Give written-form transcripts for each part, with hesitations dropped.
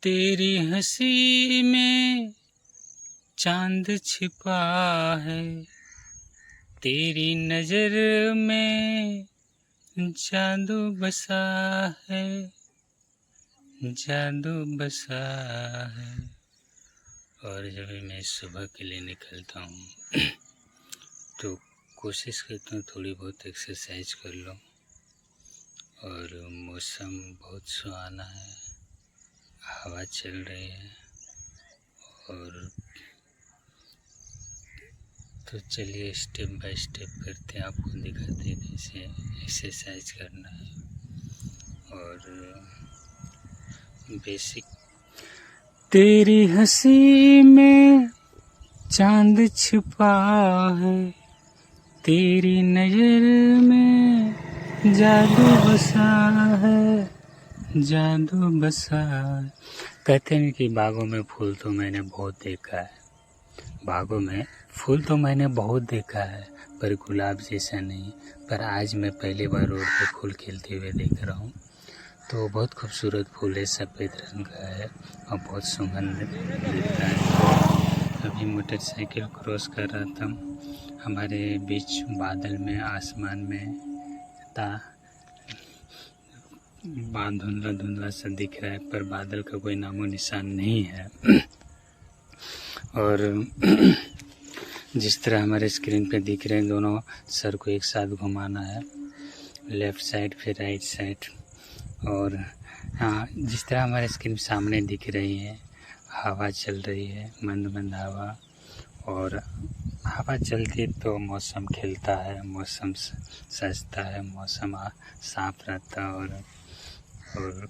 तेरी हंसी में चांद छिपा है, तेरी नजर में जादू बसा है, जादू बसा है। और जब भी मैं सुबह के लिए निकलता हूँ तो कोशिश करता हूँ थोड़ी बहुत एक्सरसाइज कर लूँ। और मौसम बहुत सुहाना है, हवा चल रही है। और तो चलिए स्टेप बाय स्टेप करते हैं, आपको दिखाते हैं कैसे एक्सरसाइज करना है। और बेसिक तेरी हंसी में चांद छिपा है, तेरी नजर में जादू बसा है, जादू बसा है। कहते हैं कि बागों में फूल तो मैंने बहुत देखा है, बागों में फूल तो मैंने बहुत देखा है, पर गुलाब जैसा नहीं। पर आज मैं पहली बार रोड पे फूल खिलते हुए देख रहा हूँ। तो बहुत खूबसूरत फूल है, सफ़ेद रंग का है और बहुत सुगंध देता है। अभी मोटरसाइकिल क्रॉस कर रहा था, हमारे बीच बादल में, आसमान में था, धुंधला धुंधला सा दिख रहा है, पर बादल का कोई नामो निशान नहीं है। और जिस तरह हमारे स्क्रीन पे दिख रहे हैं, दोनों सर को एक साथ घुमाना है, लेफ़्ट साइड फिर राइट साइड। और हाँ, जिस तरह हमारे स्क्रीन सामने दिख रही है, हवा चल रही है, मंद मंद हवा। और हवा चलती है तो मौसम खिलता है, मौसम सजता है, मौसम साफ रहता है। और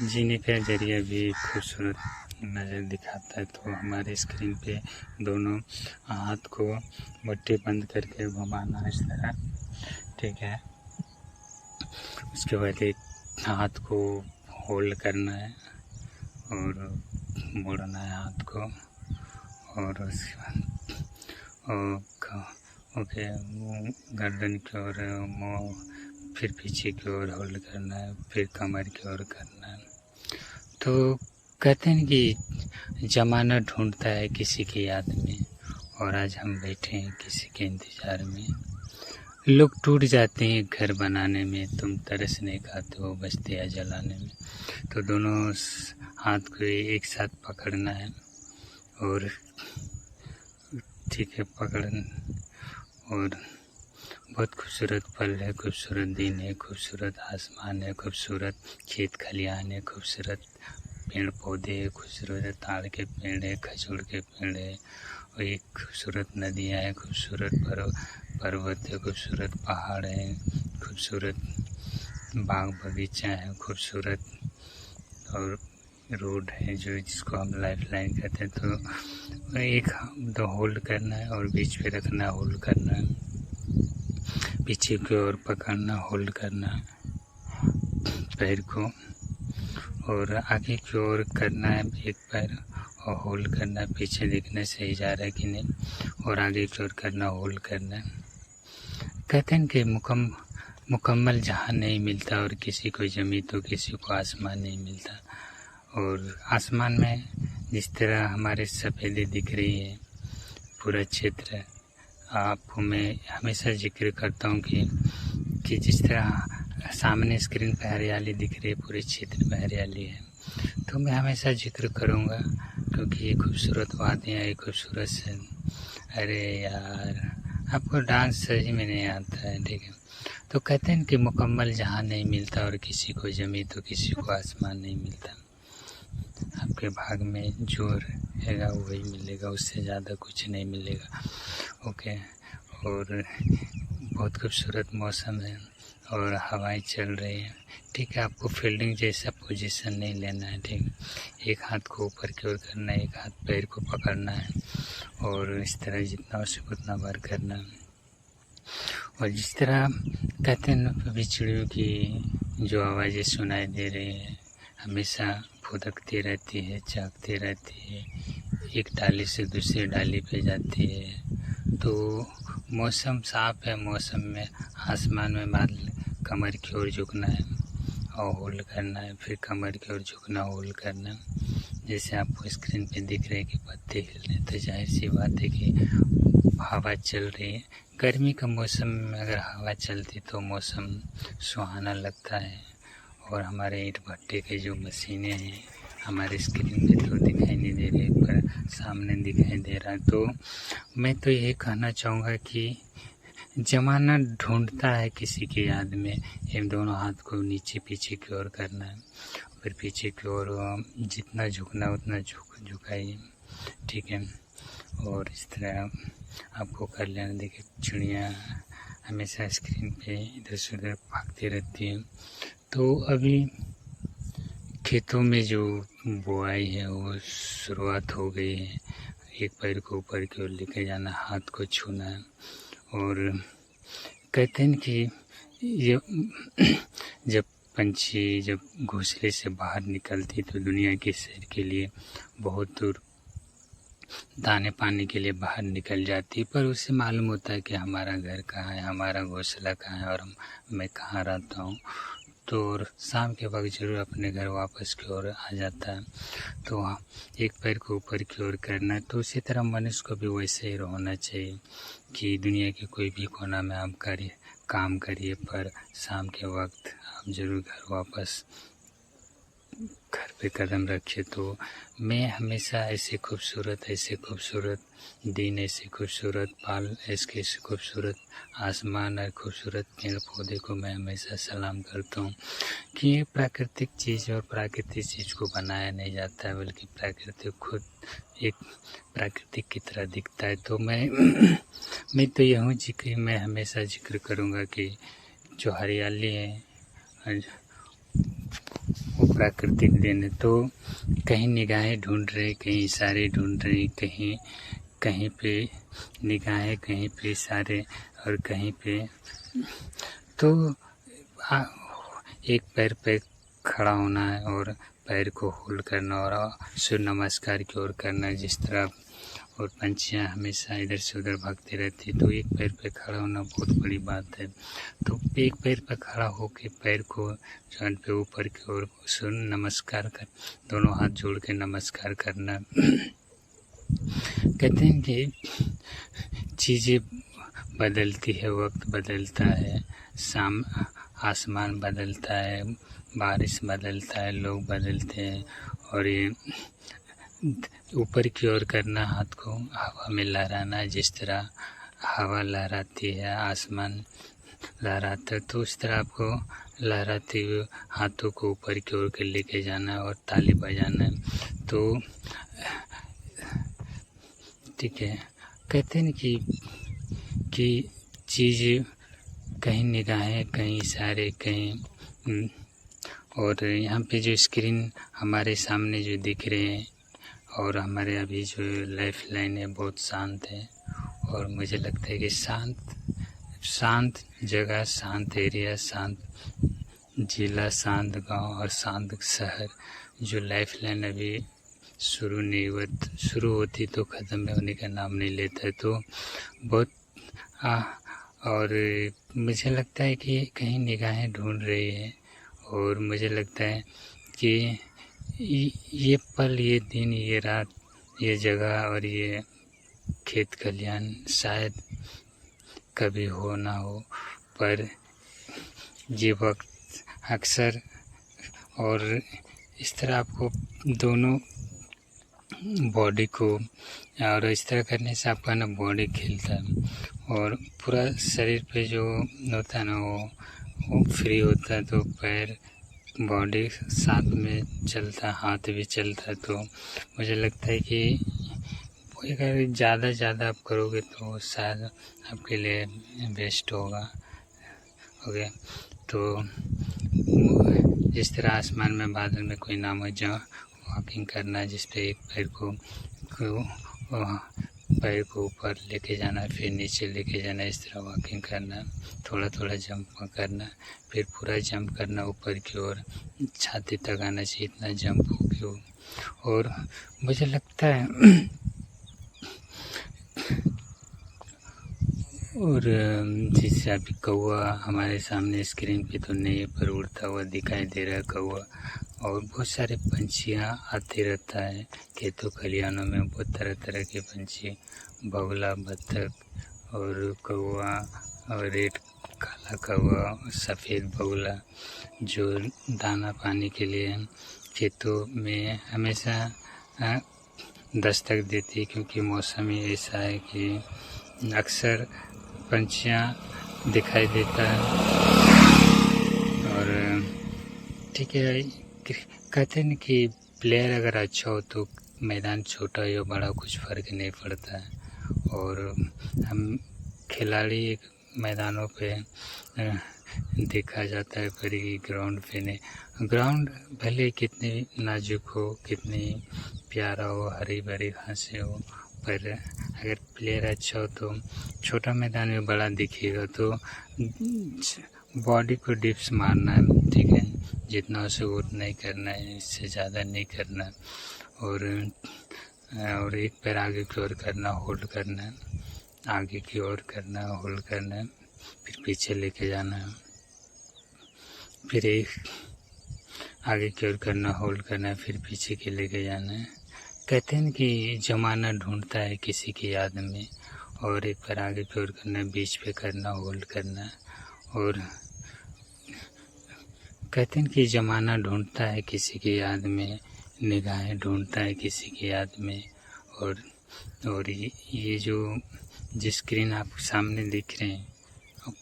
जीने का जरिया भी खूबसूरत नज़र दिखाता है। तो हमारे स्क्रीन पे दोनों हाथ को मुट्ठी बंद करके घुमाना इस तरह, ठीक है। उसके बाद एक हाथ को होल्ड करना है और मोड़ना है हाथ को। और उसके बाद ओके, गर्दन की ओर, फिर पीछे की ओर होल्ड करना है, फिर कमर की ओर करना है। तो कहते हैं कि ज़माना ढूंढता है किसी की याद में, और आज हम बैठे हैं किसी के इंतज़ार में। लोग टूट जाते हैं घर बनाने में, तुम तरस नहीं खाते हो बस्तियाँ जलाने में। तो दोनों हाथ को एक साथ पकड़ना है और ठीक है, और बहुत खूबसूरत पल है, खूबसूरत दिन है, खूबसूरत आसमान है, खूबसूरत खेत खलिहान है, खूबसूरत पेड़ पौधे है, खूबसूरत ताड़ के पेड़ है, खजूर के पेड़ है, और एक खूबसूरत नदियाँ है, खूबसूरत पर्वत है, खूबसूरत पहाड़ है, खूबसूरत बाग बगीचा है, खूबसूरत और रोड है जो जिसको हम लाइफ लाइन कहते हैं। तो एक दो होल्ड करना है और बीच पे रखना, होल्ड करना है, पीछे की ओर पकड़ना, होल्ड करना पैर को, और आगे की ओर करना है एक पैर और होल्ड करना है, पीछे देखना सही जा रहा है कि नहीं, और आगे की ओर करना, होल्ड करना है। कहते हैं कि मुकम्मल जहां नहीं मिलता, और किसी को ज़मीं तो किसी को आसमान नहीं मिलता। और आसमान में जिस तरह हमारे सफ़ेदी दिख रही है पूरा क्षेत्र, आपको मैं हमेशा जिक्र करता हूँ कि जिस तरह सामने स्क्रीन पर हरियाली दिख रही है, पूरे क्षेत्र में हरियाली है। तो मैं हमेशा जिक्र करूँगा क्योंकि ये खूबसूरत वादियाँ, ये खूबसूरत से, अरे यार आपको डांस सही में नहीं आता है, ठीक है। तो कहते हैं कि मुकम्मल जहां नहीं मिलता, और किसी को ज़मीं तो किसी को आसमान नहीं मिलता। आपके भाग में जो रहेगा वही मिलेगा, उससे ज़्यादा कुछ नहीं मिलेगा, ओके। और बहुत खूबसूरत मौसम है और हवाएं चल रही हैं, ठीक है। आपको फील्डिंग जैसा पोजीशन नहीं लेना है, ठीक। एक हाथ को ऊपर की ओर करना है, एक हाथ पैर को पकड़ना है, और इस तरह जितना हो सके उतना बार करना है। और जिस तरह कहते हैं बिछड़ियों की जो आवाज़ें सुनाई दे रही है, हमेशा फुदकती रहती है, झाँकती रहती है, एक डाली से दूसरी डाली पे जाती है। तो मौसम साफ है, मौसम में आसमान में बादल कमर की ओर झुकना है, और होल्ड करना है, फिर कमर की ओर झुकना, होल्ड करना। जैसे आपको स्क्रीन पे दिख रहे हैं कि पत्ते हिल रहे हैं, तो जाहिर सी बात है कि हवा चल रही है। गर्मी का मौसम में अगर हवा चलती तो मौसम सुहाना लगता है। और हमारे ईंट भट्टे के जो मशीनें हैं हमारे स्क्रीन पे तो दिखाई नहीं दे रही, पर सामने दिखाई दे रहा है। तो मैं तो ये कहना चाहूँगा कि ज़माना ढूंढता है किसी की याद में, इन दोनों हाथ को नीचे पीछे की ओर करना है, फिर पीछे की ओर जितना झुकना उतना झुकाइए, ठीक है। और इस तरह आपको कर लेना। देखिए चिड़िया हमेशा स्क्रीन पे इधर से उधर भागती रहती है। तो अभी खेतों में जो बुआई है वो शुरुआत हो गई है। एक पैर को ऊपर की ओर लेके जाना, हाथ को छूना, और कहते हैं कि ये जब पंछी जब घोंसले से बाहर निकलती तो दुनिया के सैर के लिए बहुत दूर दाने पाने के लिए बाहर निकल जाती, पर उसे मालूम होता है कि हमारा घर कहाँ है, हमारा घोंसला कहाँ है और मैं कहाँ रहता हूँ। तो शाम के वक्त ज़रूर अपने घर वापस की ओर आ जाता है। तो एक पैर को ऊपर की ओर करना, तो उसी तरह मनुष्य को भी वैसे ही होना चाहिए कि दुनिया के कोई भी कोना में आप काम करिए, पर शाम के वक्त आप ज़रूर घर पे कदम रखे। तो मैं हमेशा ऐसे खूबसूरत दिन, ऐसे खूबसूरत पल, ऐसे खूबसूरत आसमान और खूबसूरत पेड़ पौधे को मैं हमेशा सलाम करता हूँ कि ये प्राकृतिक चीज़ और प्राकृतिक चीज़ को बनाया नहीं जाता है, बल्कि प्राकृतिक खुद एक प्राकृतिक की तरह दिखता है। तो मैं तो मैं हमेशा जिक्र करूँगा कि जो हरियाली है वो प्राकृतिक देन है। तो कहीं निगाहें ढूंढ रहे, कहीं इशारे ढूंढ रहे, कहीं पे निगाहें, कहीं पे इशारे और कहीं पे तो एक पैर पे खड़ा होना है और पैर को होल्ड करना और सूर्य नमस्कार की ओर करना जिस तरह। और पंछियाँ हमेशा इधर से उधर भागती रहती, तो एक पैर पे खड़ा होना बहुत बड़ी बात है। तो एक पैर पे खड़ा होकर पैर को जमीन पे ऊपर की ओर सूर्य नमस्कार कर, दोनों हाथ जोड़ के नमस्कार करना। कहते हैं कि चीज़ें बदलती है, वक्त बदलता है, आसमान बदलता है, बारिश बदलता है, लोग बदलते हैं, और ये ऊपर की ओर करना, हाथ को हवा में लहराना, जिस तरह हवा लहराती है, आसमान लहराता है, तो उस तरह आपको लहराते हुए हाथों को ऊपर की ओर लेके जाना है और ताली बजाना है। तो ठीक है, कहते हैं कि चीज़ कहीं निगाहें, कहीं इशारे, कहीं और यहाँ पे जो स्क्रीन हमारे सामने जो दिख रहे हैं और हमारे अभी जो लाइफ लाइन है बहुत शांत है। और मुझे लगता है कि शांत जगह, शांत एरिया, शांत जिला, शांत गांव और शांत शहर, जो लाइफ लाइन अभी शुरू होती तो ख़त्म होने का नाम नहीं लेता है। तो बहुत और मुझे लगता है कि कहीं निगाहें ढूंढ रही है, और मुझे लगता है कि ये पल, ये दिन, ये रात, ये जगह और ये खेत खलिहान शायद कभी हो ना हो, पर ये वक्त अक्सर, और इस तरह आपको दोनों बॉडी को, और इस तरह करने से आपका ना बॉडी खिलता है और पूरा शरीर पे जो होता है ना वो फ्री होता है। तो पैर, बॉडी साथ में चलता, हाथ भी चलता है। तो मुझे लगता है कि अगर ज़्यादा आप करोगे तो शायद आपके लिए बेस्ट होगा। ओके, तो जिस तरह आसमान में बादल में कोई नाम हो, जहाँ वॉकिंग करना, जिस पे एक पैर को ऊपर लेके जाना, फिर नीचे लेके जाना, इस तरह वॉकिंग करना, थोड़ा जंप करना, फिर पूरा जंप करना ऊपर की ओर, छाती तक आना चाहिए, इतना जंप हो गया। और मुझे लगता है और जैसे अभी कौवा हमारे सामने स्क्रीन पे तो नहीं है, पर उड़ता हुआ दिखाई दे रहा है कौवा। और बहुत सारे पंछियाँ आते रहता है खेतों खलिहानों में, बहुत तरह तरह के पंछी, बगुला, बत्तख और कौवा और रेड काला कौवा, सफ़ेद बगुला, जो दाना पानी के लिए खेतों में हमेशा दस्तक देती है, क्योंकि मौसम ही ऐसा है कि अक्सर पंछियाँ दिखाई देता है। और ठीक है, कहते हैं कि प्लेयर अगर अच्छा हो तो मैदान छोटा या बड़ा कुछ फ़र्क नहीं पड़ता है। और हम खिलाड़ी मैदानों पे देखा जाता है, पर ये ग्राउंड पे नहीं। ग्राउंड भले कितनी नाजुक हो, कितनी प्यारा हो, हरी भरी घासें हो, पर अगर प्लेयर अच्छा हो तो छोटा मैदान में बड़ा दिखेगा। तो बॉडी को डिप्स मारना है, ठीक है, जितना उसे उतना ही करना है, इससे ज़्यादा नहीं करना। और एक पैर आगे की ओर करना, होल्ड करना है, आगे की ओर करना, होल्ड करना है, फिर पीछे लेके जाना है, फिर एक आगे की ओर करना, होल्ड करना है, फिर पीछे के लेके जाना है। कहते हैं कि ज़माना ढूंढता है किसी की याद में, और एक बार आगे की ओर करना, बीच पे करना, होल्ड करना। और कहते हैं कि ज़माना ढूंढता है किसी की याद में, निगाहें ढूंढता है किसी की याद में। और ये जो स्क्रीन आपके सामने दिख रहे हैं,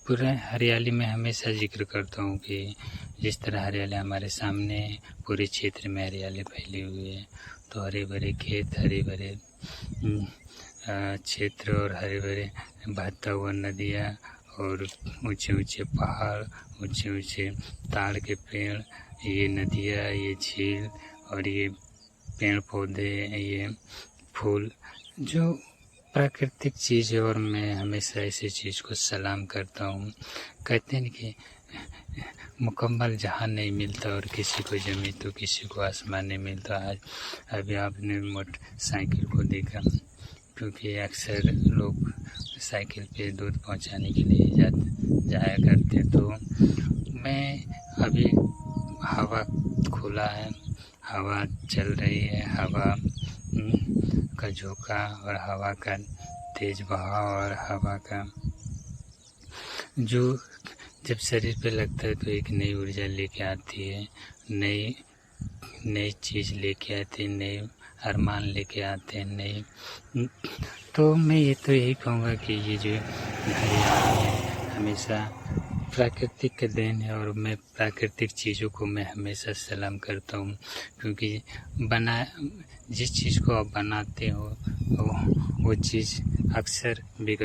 पूरा हरियाली में हमेशा जिक्र करता हूँ कि जिस तरह हरियाली हमारे सामने पूरे क्षेत्र में हरियाली फैली हुई है, तो हरे भरे खेत, हरे भरे क्षेत्र और हरे भरे बहता हुआ नदियाँ और ऊंचे ऊंचे पहाड़, ऊंचे ऊंचे ताड़ के पेड़, ये नदियाँ, ये झील और ये पेड़ पौधे, ये फूल, जो प्राकृतिक चीज़ है। और मैं हमेशा ऐसी चीज़ को सलाम करता हूँ। कहते हैं कि मुकम्मल जहान नहीं मिलता, और किसी को ज़मीन तो किसी को आसमान नहीं मिलता। आज अभी आपने मोटरसाइकिल को देखा, क्योंकि अक्सर लोग साइकिल पे दूध पहुंचाने के लिए जाया करते। तो मैं अभी हवा खुला है, हवा चल रही है, हवा का झोंका और हवा का तेज़ बहाव और हवा का जो जब शरीर पे लगता है तो एक नई ऊर्जा लेके आती है, नई चीज़ लेके आती है, नए अरमान लेके आते हैं, नई। तो मैं यही कहूँगा कि ये जो हरियाली है हमेशा प्राकृतिक का देन है, और मैं प्राकृतिक चीज़ों को मैं हमेशा सलाम करता हूँ, क्योंकि जिस चीज़ को आप बनाते हो वो चीज़ अक्सर बिगड़